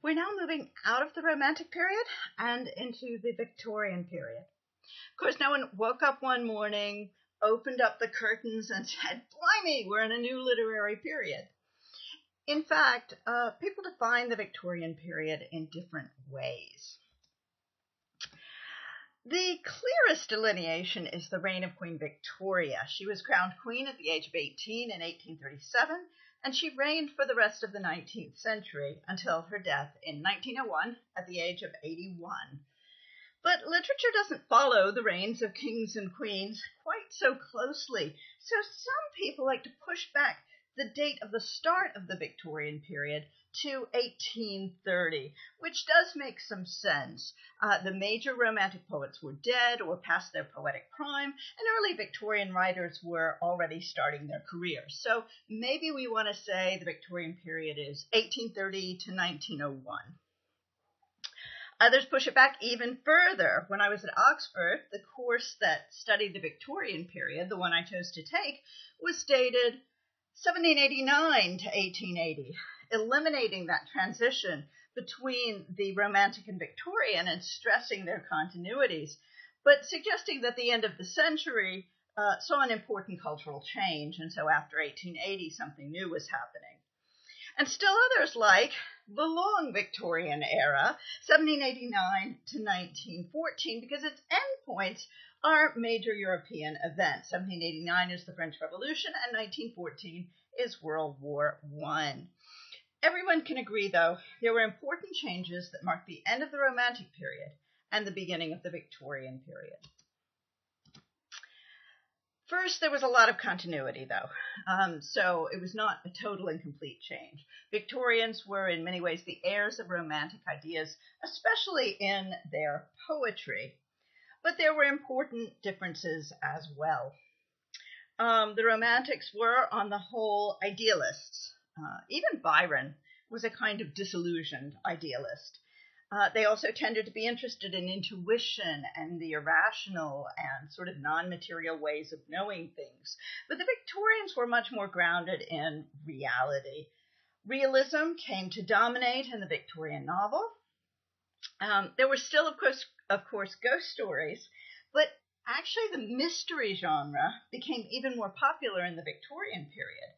We're now moving out of the Romantic period and into the Victorian period. Of course, no one woke up one morning, opened up the curtains and said, "Blimey, we're in a new literary period." In fact, people define the Victorian period in different ways. The clearest delineation is the reign of Queen Victoria. She was crowned queen at the age of 18 in 1837, and she reigned for the rest of the 19th century until her death in 1901 at the age of 81. But literature doesn't follow the reigns of kings and queens quite so closely, so some people like to push back the date of the start of the Victorian period to 1830, which does make some sense. The major Romantic poets were dead or past their poetic prime, and early Victorian writers were already starting their careers. So maybe we want to say the Victorian period is 1830 to 1901. Others push it back even further. When I was at Oxford, the course that studied the Victorian period, the one I chose to take, was dated 1789 to 1880, eliminating that transition between the Romantic and Victorian and stressing their continuities, but suggesting that the end of the century saw an important cultural change, and so after 1880, something new was happening. And still others like the long Victorian era, 1789 to 1914, because its endpoints are major European events. 1789 is the French Revolution, and 1914 is World War I. Everyone can agree, though, there were important changes that marked the end of the Romantic period and the beginning of the Victorian period. First, there was a lot of continuity, though, so it was not a total and complete change. Victorians were in many ways the heirs of Romantic ideas, especially in their poetry, but there were important differences as well. The Romantics were, on the whole, idealists. Even Byron was a kind of disillusioned idealist. They also tended to be interested in intuition and the irrational and sort of non-material ways of knowing things. But the Victorians were much more grounded in reality. Realism came to dominate in the Victorian novel. There were still, of course, ghost stories, but actually the mystery genre became even more popular in the Victorian period.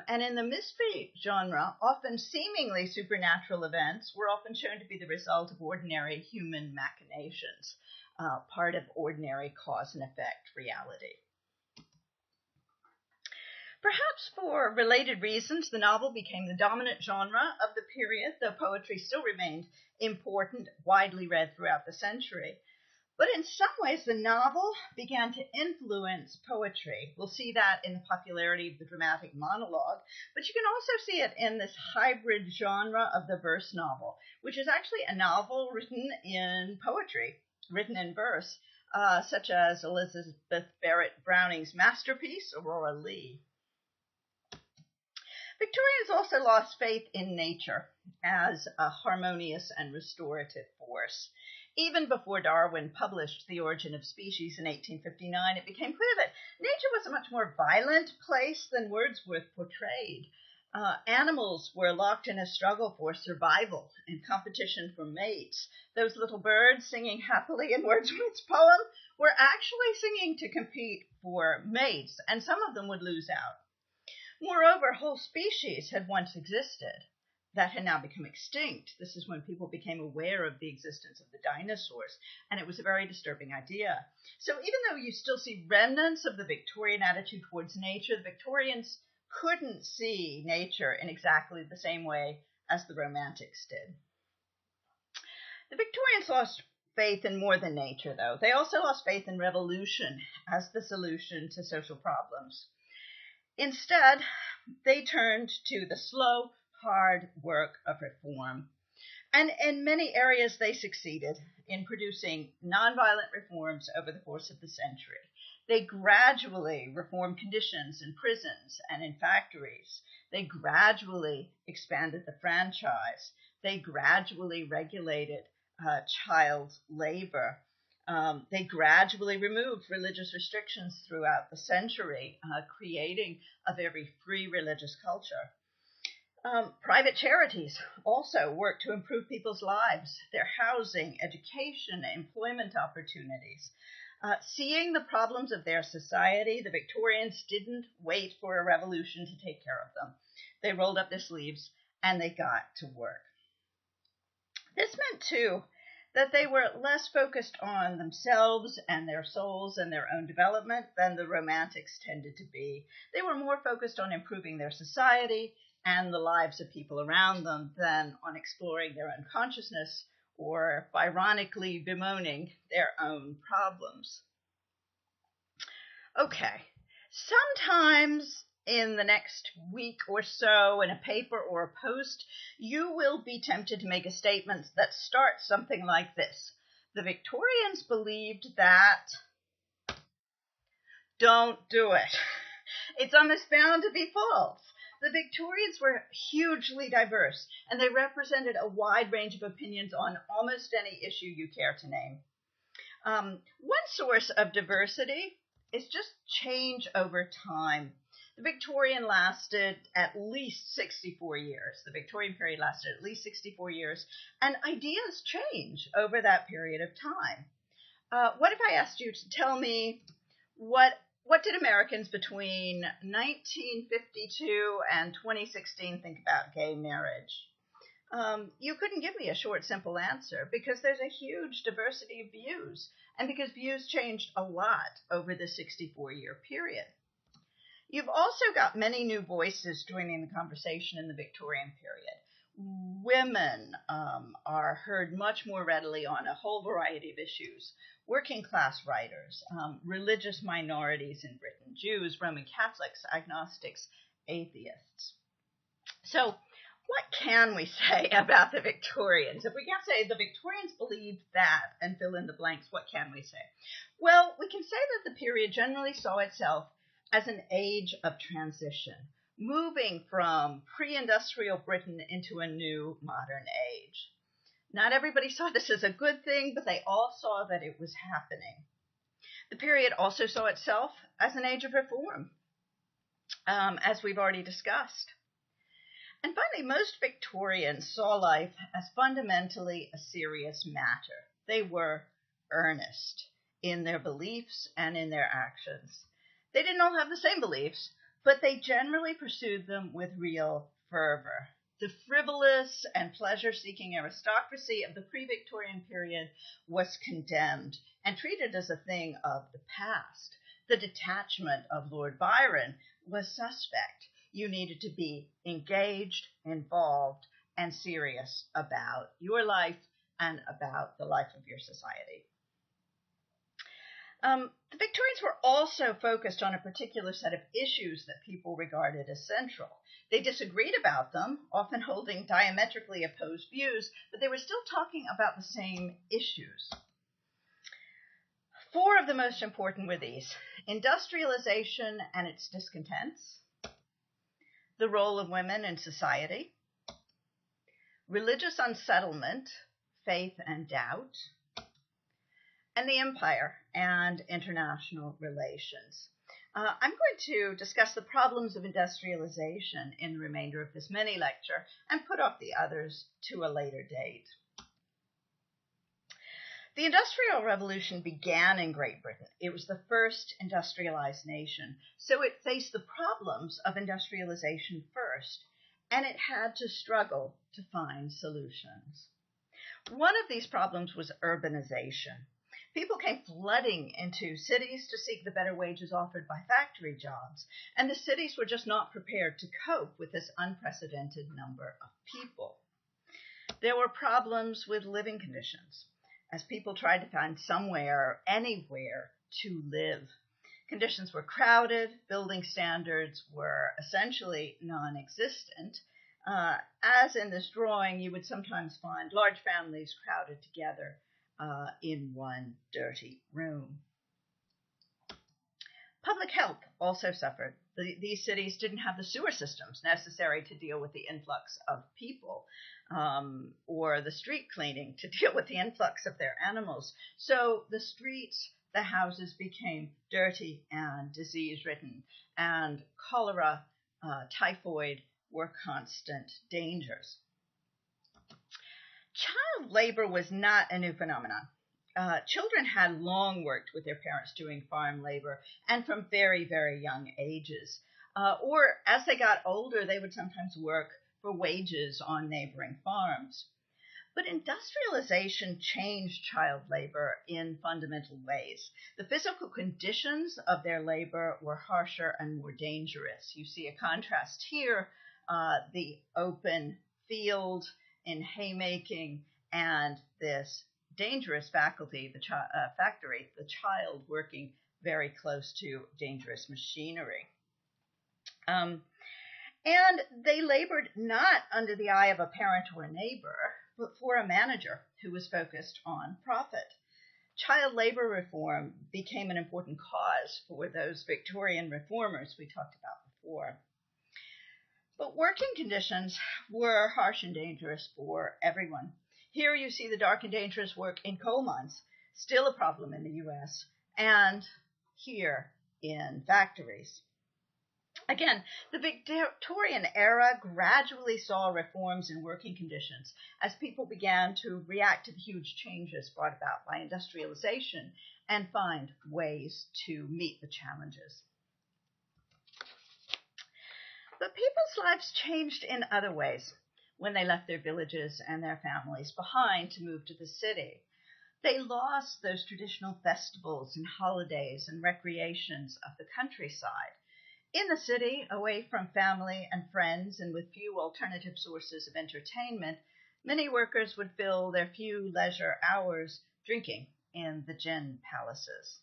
And in the mystery genre, often seemingly supernatural events were often shown to be the result of ordinary human machinations, part of ordinary cause and effect reality. Perhaps for related reasons, the novel became the dominant genre of the period, though poetry still remained important, widely read throughout the century. But in some ways, the novel began to influence poetry. We'll see that in the popularity of the dramatic monologue, but you can also see it in this hybrid genre of the verse novel, which is actually a novel written in poetry, written in verse, such as Elizabeth Barrett Browning's masterpiece, Aurora Leigh. Victorians also lost faith in nature as a harmonious and restorative force. Even before Darwin published The Origin of Species in 1859, it became clear that nature was a much more violent place than Wordsworth portrayed. Animals were locked in a struggle for survival and competition for mates. Those little birds singing happily in Wordsworth's poem were actually singing to compete for mates, and some of them would lose out. Moreover, whole species had once existed that had now become extinct. This is when people became aware of the existence of the dinosaurs, and it was a very disturbing idea. So even though you still see remnants of the Victorian attitude towards nature, the Victorians couldn't see nature in exactly the same way as the Romantics did. The Victorians lost faith in more than nature, though. They also lost faith in revolution as the solution to social problems. Instead, they turned to the slow, hard work of reform. And in many areas, they succeeded in producing nonviolent reforms over the course of the century. They gradually reformed conditions in prisons and in factories. They gradually expanded the franchise. They gradually regulated child labor. They gradually removed religious restrictions throughout the century, creating a very free religious culture. Private charities also work to improve people's lives, their housing, education, employment opportunities. Seeing the problems of their society, the Victorians didn't wait for a revolution to take care of them. They rolled up their sleeves and they got to work. This meant, too, that they were less focused on themselves and their souls and their own development than the Romantics tended to be. They were more focused on improving their society and the lives of people around them than on exploring their own consciousness or ironically bemoaning their own problems. Okay, sometimes in the next week or so in a paper or a post, you will be tempted to make a statement that starts something like this. The Victorians believed that, don't do it. It's almost bound to be false. The Victorians were hugely diverse, and they represented a wide range of opinions on almost any issue you care to name. One source of diversity is just change over time. The Victorian lasted at least 64 years. The Victorian period lasted at least 64 years, and ideas change over that period of time. What if I asked you to tell me what did Americans between 1952 and 2016 think about gay marriage? You couldn't give me a short, simple answer because there's a huge diversity of views and because views changed a lot over the 64-year period. You've also got many new voices joining the conversation in the Victorian period. Women are heard much more readily on a whole variety of issues. Working class writers, religious minorities in Britain, Jews, Roman Catholics, agnostics, atheists. So what can we say about the Victorians? If we can't say the Victorians believed that and fill in the blanks, what can we say? Well, we can say that the period generally saw itself as an age of transition, moving from pre-industrial Britain into a new modern age. Not everybody saw this as a good thing, but they all saw that it was happening. The period also saw itself as an age of reform, as we've already discussed. And finally, most Victorians saw life as fundamentally a serious matter. They were earnest in their beliefs and in their actions. They didn't all have the same beliefs, but they generally pursued them with real fervor. The frivolous and pleasure-seeking aristocracy of the pre-Victorian period was condemned and treated as a thing of the past. The detachment of Lord Byron was suspect. You needed to be engaged, involved, and serious about your life and about the life of your society. The Victorians were also focused on a particular set of issues that people regarded as central. They disagreed about them, often holding diametrically opposed views, but they were still talking about the same issues. Four of the most important were these: industrialization and its discontents, the role of women in society, religious unsettlement, faith and doubt, and the empire and international relations. I'm going to discuss the problems of industrialization in the remainder of this mini lecture and put off the others to a later date. The Industrial Revolution began in Great Britain. It was the first industrialized nation, so it faced the problems of industrialization first, and it had to struggle to find solutions. One of these problems was urbanization. People came flooding into cities to seek the better wages offered by factory jobs, and the cities were just not prepared to cope with this unprecedented number of people. There were problems with living conditions, as people tried to find somewhere, anywhere to live. Conditions were crowded, building standards were essentially non-existent. As in this drawing, you would sometimes find large families crowded together in one dirty room. Public health also suffered. These cities didn't have the sewer systems necessary to deal with the influx of people, or the street cleaning to deal with the influx of their animals. So the streets, the houses became dirty and disease-ridden, and cholera, typhoid, were constant dangers. Child labor was not a new phenomenon. Children had long worked with their parents doing farm labor, and from very, very young ages. Or as they got older, they would sometimes work for wages on neighboring farms. But industrialization changed child labor in fundamental ways. The physical conditions of their labor were harsher and more dangerous. You see a contrast here, the open field in haymaking and this dangerous factory, the child working very close to dangerous machinery. And they labored not under the eye of a parent or a neighbor, but for a manager who was focused on profit. Child labor reform became an important cause for those Victorian reformers we talked about before. But working conditions were harsh and dangerous for everyone. Here you see the dark and dangerous work in coal mines, still a problem in the U.S., and here in factories. Again, the Victorian era gradually saw reforms in working conditions as people began to react to the huge changes brought about by industrialization and find ways to meet the challenges. But people's lives changed in other ways when they left their villages and their families behind to move to the city. They lost those traditional festivals and holidays and recreations of the countryside. In the city, away from family and friends and with few alternative sources of entertainment, many workers would fill their few leisure hours drinking in the gin palaces,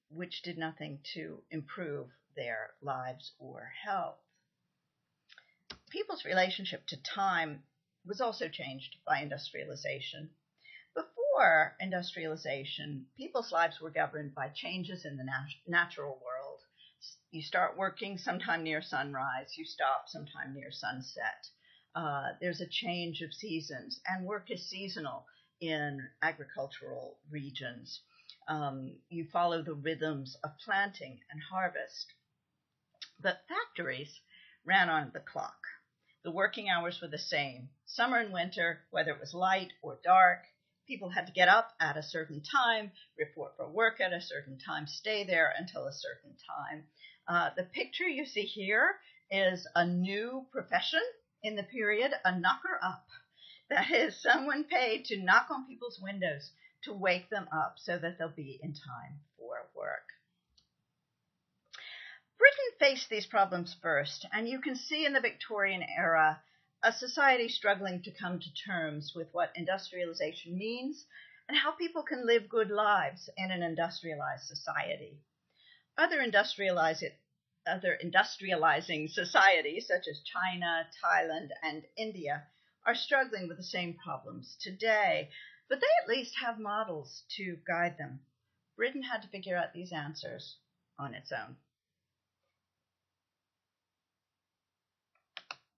which did nothing to improve their lives or health. People's relationship to time was also changed by industrialization. Before industrialization, people's lives were governed by changes in the natural world. You start working sometime near sunrise. You stop sometime near sunset. There's a change of seasons, and work is seasonal in agricultural regions. You follow the rhythms of planting and harvest. But factories ran on the clock. The working hours were the same. Summer and winter, whether it was light or dark, people had to get up at a certain time, report for work at a certain time, stay there until a certain time. The picture you see here is a new profession in the period, a knocker-up. That is someone paid to knock on people's windows to wake them up so that they'll be in time for work. Britain faced these problems first, and you can see in the Victorian era a society struggling to come to terms with what industrialization means and how people can live good lives in an industrialized society. Other industrializing societies, such as China, Thailand, and India, are struggling with the same problems today, but they at least have models to guide them. Britain had to figure out these answers on its own.